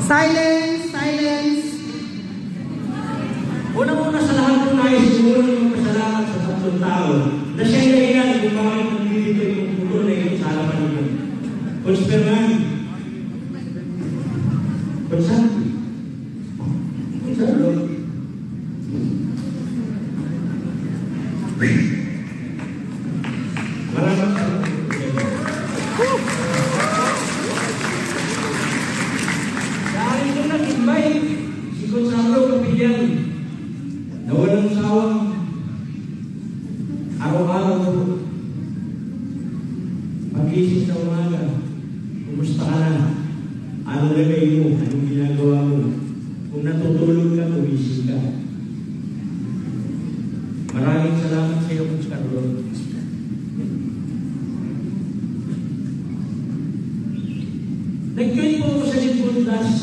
Silence! Silence! Unang-una sa lahat po tayo siguro yung pasalamat sa tatlong tao na siya'y dahilan kung bakit nandito yung puto na ito sa harapan nito. Consperman. Consanti. Consarlo. Maraming salamat. Dahil nung nag-invite si Consarlo Kapilyan na walang sawang araw-araw pag-isip sa umaga, kumusta ka na? Anong lagay mo? Anong ginagawa mo? Kung natutulog ka, tumising ka. Maraming salamat sa iyo, Coach Carlo. Nag-join po ako sa Limpon last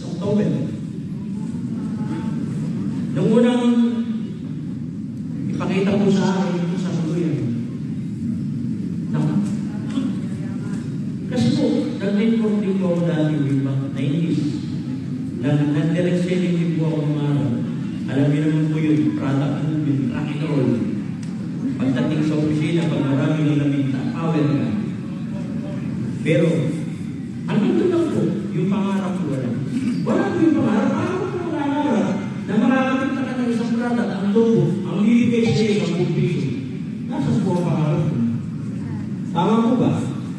October. Nung unang ipakita po sa akin ito sa Tuluyan. Kasi po, nag-reporting po ako dati way back 90s. Nag-direct selling din po ako ng araw. Alam niyo naman po yun, product movement, rock and roll. Pagdating sa opisina, pag marami ng naminta, power ka. Pero, ano ito lang po, yung pangarap ko wala. Wala po yung pangarap, ano po yung pangarap? Na makakapit ka ng isang product, ang logo, ang lilibay sa iyo, ang pupiso. Nasaan po ang pangarap ko? Tama po ba?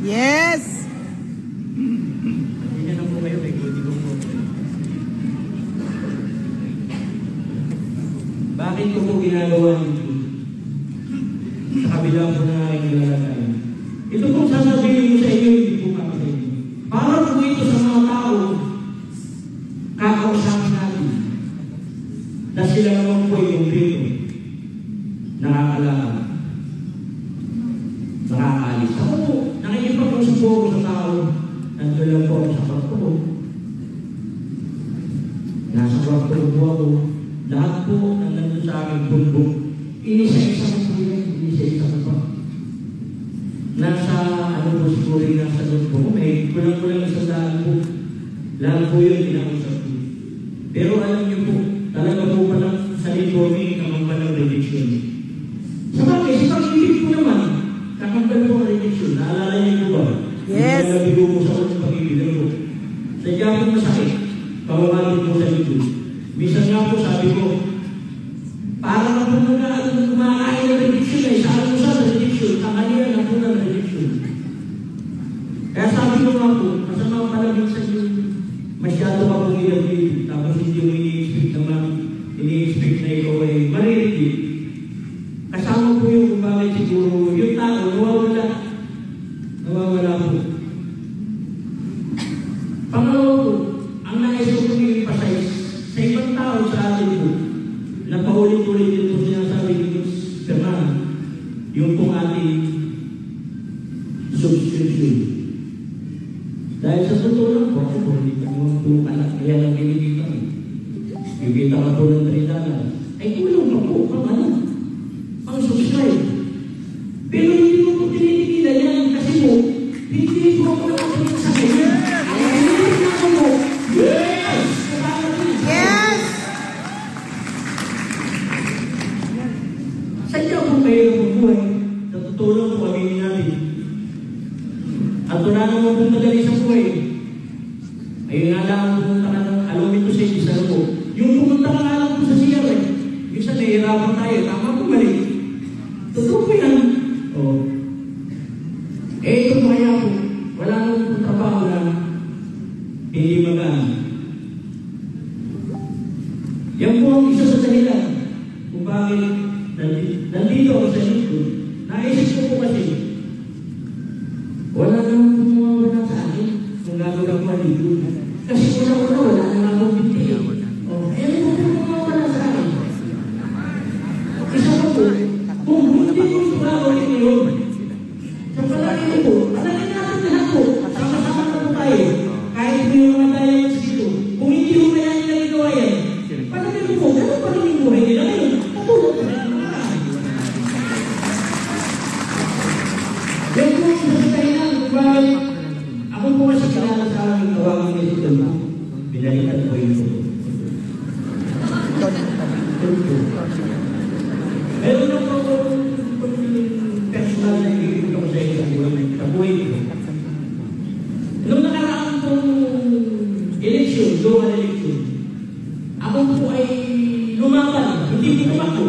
Yes! Hindi na po kayo, may good ko po. Bakit ko po ginagawa nito? Sa kabila po na aking nilalagay. Ito pong sasabihin mo sa inyo, hindi po para sa inyo. Para po ito sa mga tao, kakausapin natin. Na sila naman po yung dito. Nakakalakad. Nakakalis. Ako po, nakikipag-usap po ako sa tao. Nandun lang po ako sa kwarto ko. Nasa kwarto po ako. Lahat po na nandun sa aking bulbog. Inisa-isa ko po yan. Inisa-isa ko pa. Nasa, ano po siguro yung nasa doon po. May kulang-kulang isang daan po. Lahat po yun, pinakusap po. Pero alam niyo po, talaga po palang sa informing kamangpan ng rejection. Sa bagay, sa pag-ibig po naman, kamangpan po ang rejection. Naalala niyo po ba? Yes. Yung nalabigo po sa unang pag-ibig ko. Sadya po masakit. Pamamalit po sa YouTube. Minsan nga po sabi ko, para na po muna kumakain ng rejection eh. Sa ano sa rejection? Tangalira na po ng rejection. Kaya sabi ko nga po, masama pala minsan yung masyado ka pong ilagay. Tapos hindi yung ini-expect naman, ini-expect na ikaw ay maririgit. Kasama po yung kung bakit siguro yung tao, nawawala. Nawawala po. Pangalawa po, ang nais ko pong i-emphasize sa ibang tao sa atin po, na paulit-ulit din po sinasabi ni Coach Fernan, yung pong ating subscription. Dahil sa totoo lang po, ako po, hindi pa naman po anak, kaya lang kinikita ko. Kikita ka po ng $3. Ay, kulang pa po, pang subscribe. Pero hindi mo po tinitigila yan kasi po, hindi po ako naman sa kanya. Hindi ako po, yes! Yes! Sadya po kayo ng buhay, sa totoo lang po, aminin natin. At tunanan mo kung madali sa buhay. Ayun nga lang ang pumunta ka ng alumin ko sa isa po. Yung pumunta ka nga lang po sa siya eh. Minsan nahihirapan tayo. Tama po mali. Totoo po yan. Oh. Eh ito po kaya po. Wala nang po trabaho na hindi magaan. Yan po ang isa sa dahilan kung bakit nandito ako sa YouTube. Naisip ko po kasi wala namang pumawala sa akin kung gagawin ko dito. Kasi wala na akong binti. Oh, eh, ano po pumawala sa akin? Isa ko po, kung hindi ko ito gagawin ngayon, sa palagay ko, palagay natin lahat po, sama-sama na po tayo. Kahit may mga tayo dito, kung hindi mo kaya nila ginagawa yan, palagay ko po, ganun pa rin yung buhay nila ngayon. Patulog pa rin naman. Yan po, isa sa kailangan, kung bakit ako po kasi kilala sa aming tawagin nito. pinalitan ko ito. Meron na po personal na ibigay ko sa iyo sa buhay ko. Nung nakaraan pong eleksyon, local election, ako po ay lumaban, hindi po tumakbo.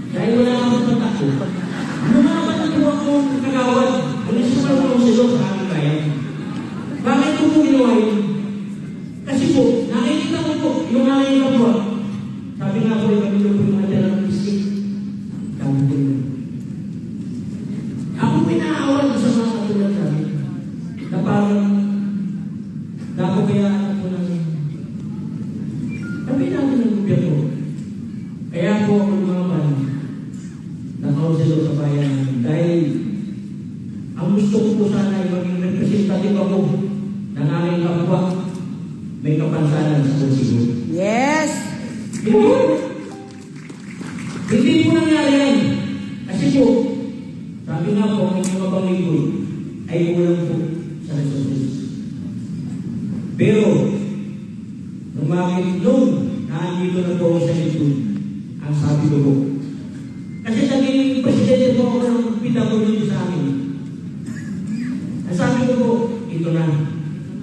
Dahil wala akong tatakbo. Lumaban na po akong kagawad. Municipal councilor sa aming bayan. Bakit ko po ginawa yun? Kasi po, nakikita ko po yung aking kapwa. Sabi nga po yung kami po yung mga dalang bisik. Kami po yun. Ako po inaawan ko sa mga katulad namin. Na parang napabayaan po ng sabi natin ng gobyerno. Kaya po ako lumaban na councilor sa bayan dahil ang gusto ko po sana ay maging representative ako ng aming kapwa may kapansanan sa konsigo. Yes. Hindi po nangyari yan. Kasi po, sabi nga po, ang inyong mapamigod ay kulang po sa resources. Pero, nung naandito na po ako sa YouTube, ang sabi ko po, kasi naging presidente po ako ng PWD sa amin. Ang sabi ko po, ito na,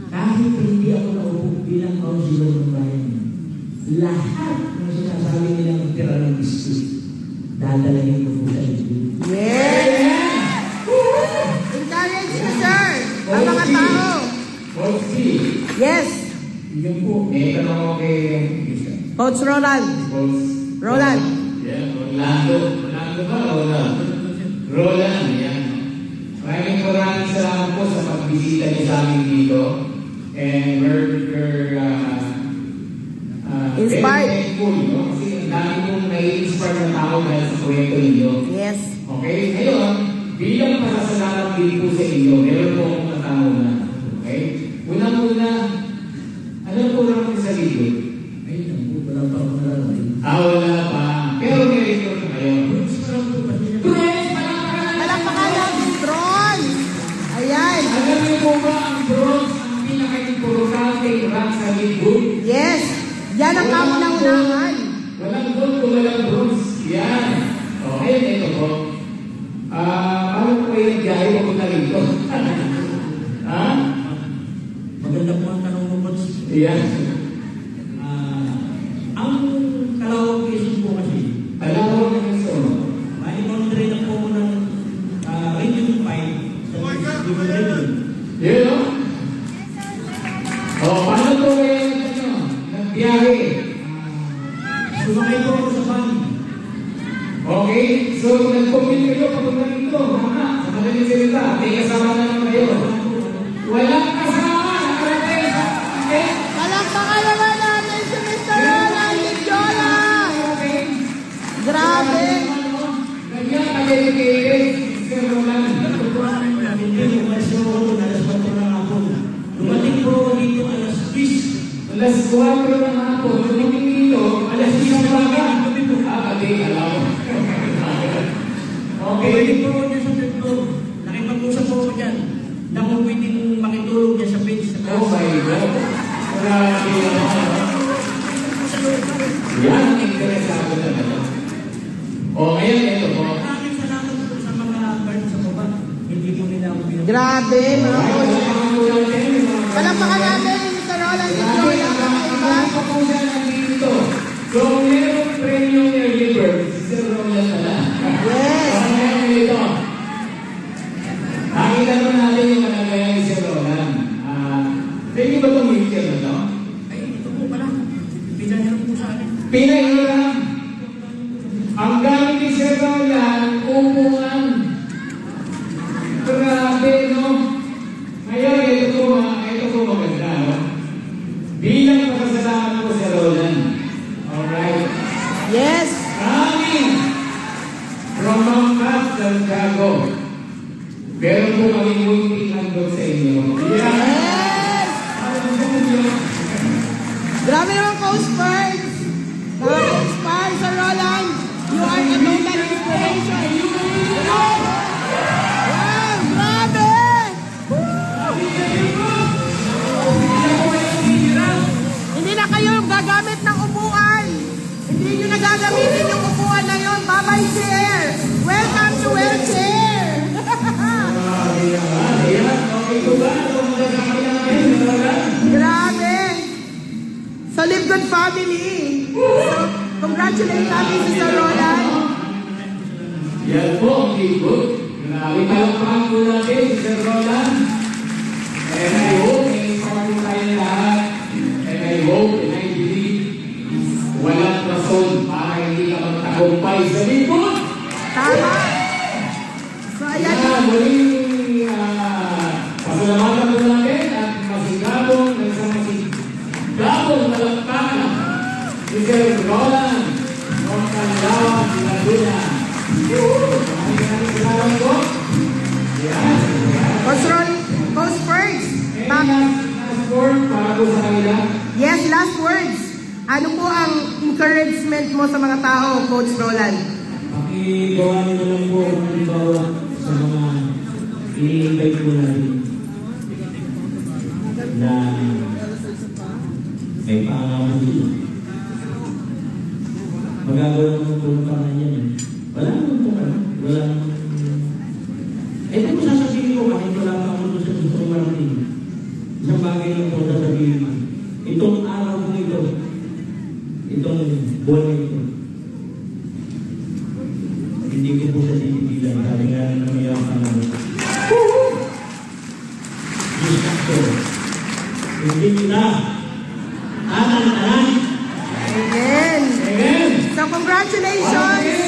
kahit hindi ako naupo bilang councilor ng bayan, lahat ng sinasabi nilang tira ng biskuit, dadalahin ko po sa YouTube. Yes. Encourage you, sir. Ang mga tao. Yes. Yun po, may tanong ako kay Coach Roland. Roland. Yeah, Rolando ba? Roland, yan. Maraming salamat po sa pagbisita niyo sa amin dito. And we're Inspired. very thankful, no? Kasi ang dami pong nai-inspire na tao dahil sa proyekto ninyo. Yes. Okay? Ngayon, bilang pasasalamat din po sa inyo, meron po akong katanungan. Okay? Unang-una, ano po naman sa video? Ay, naku, wala pa ako nalaman. Wala pa. Pero may record na kayo. Drones! Palakpakan natin, drones. Ayan. Alam niyo po ba ang drones ang pinaka-importante ran sa lingkod? Yes. Yan ang kamunang-unahan. Walang doon kung walang drones. Yan. Okay, ito po. Paano po kayo nag-gaya papunta rito? Ha? Maganda po ang tanong mo, Coach. Yan. Ang Calawag Quezon po kasi, Alam mo na gusto. may boundary na po ko ng Region 5 sa Region Region. Yun, no? Paano po kayo nagbiyahe? Sumakay po ako sa van. Okay, so nag-commute kayo papunta dito. Sa madaling salita, may kasama naman kayo. Walang kasama! Nakarating! Okay? Palakpakan naman natin si Mr. Roland Lidiola. Okay. Grabe. Ganyan ka-dedicated, Sir Roland. Hindi ko kasi ako doon, alas 4 ng hapon. Dumating po ako dito alas 10. Alas 4 ng hapon, dumating dito, alas 10 ng umaga. Pati, alam mo. Okay. Pwede po ako dyan sa Pedro. Nakipag-usap po ako dyan. Na kung pwedeng makitulog dyan sa page sa Oh my God. Grabe naman. Yan ang interesado na naman. Ngayon, ito po. Maraming salamat po sa mga guard sa baba. Hindi po nila ako pinag- Grabe, mga coach. Palakpakan natin si Mr. Roland Lidiola. Ako po siya nandito. So, meron premium early bird. Si Sir Roland na lang. Yes. Ngayon ito. Nakita naman natin yung kalagayan ni Sir Roland. Pwede ba itong wheelchair na ito? Ay, ito po pala. Pinahiram po sa akin. Pinahiram. Ang gamit ni Sir Roland, upuan. Grabe, no? Ngayon, ito po maganda, no? Bilang pasasalamat po Sir Roland. Alright. Yes. Amin! From Mount Mat, Santiago. Meron po kami munting handog sa inyo. Yeah! Yes. Grabe naman, Coach Birds. Nakaka-inspire, Sir Roland. You are a total inspiration. Wow, grabe. si Sir Roland. Yan po, okay, good. Grabe palakpakan po natin si Sir Roland. And I hope na-inspire po tayo lahat. And I hope and I believe walang rason para hindi ka magtagumpay sa likod. Tama. So, ayan. Kaya muling pasalamatan po natin at masigabong palakpakan si Sir Roland ng Canlaon, Laguna. Maraming salamat po. Yan. Coach Fergs. Last word para po sa kanila. Yes, last words. Ano po ang encouragement mo sa mga tao, Coach Roland? Pakigawa nyo na lang po kung halimbawa sa mga ini-invite po natin na may pangaman dito. Magagawa naman po ng pangalan yan. Wala naman po ano. Wala naman. Ito po sasabihin ko kahit wala pa ako doon sa gusto ko marating. Isang bagay lang po sasabihin ko. Itong araw ko ito, itong buwan na ito, hindi ko po sa titigilan. Sabi nga na mayroon ka naman. Diyos na po. Hindi nyo na. Tanan. Amen. Amen. So, congratulations.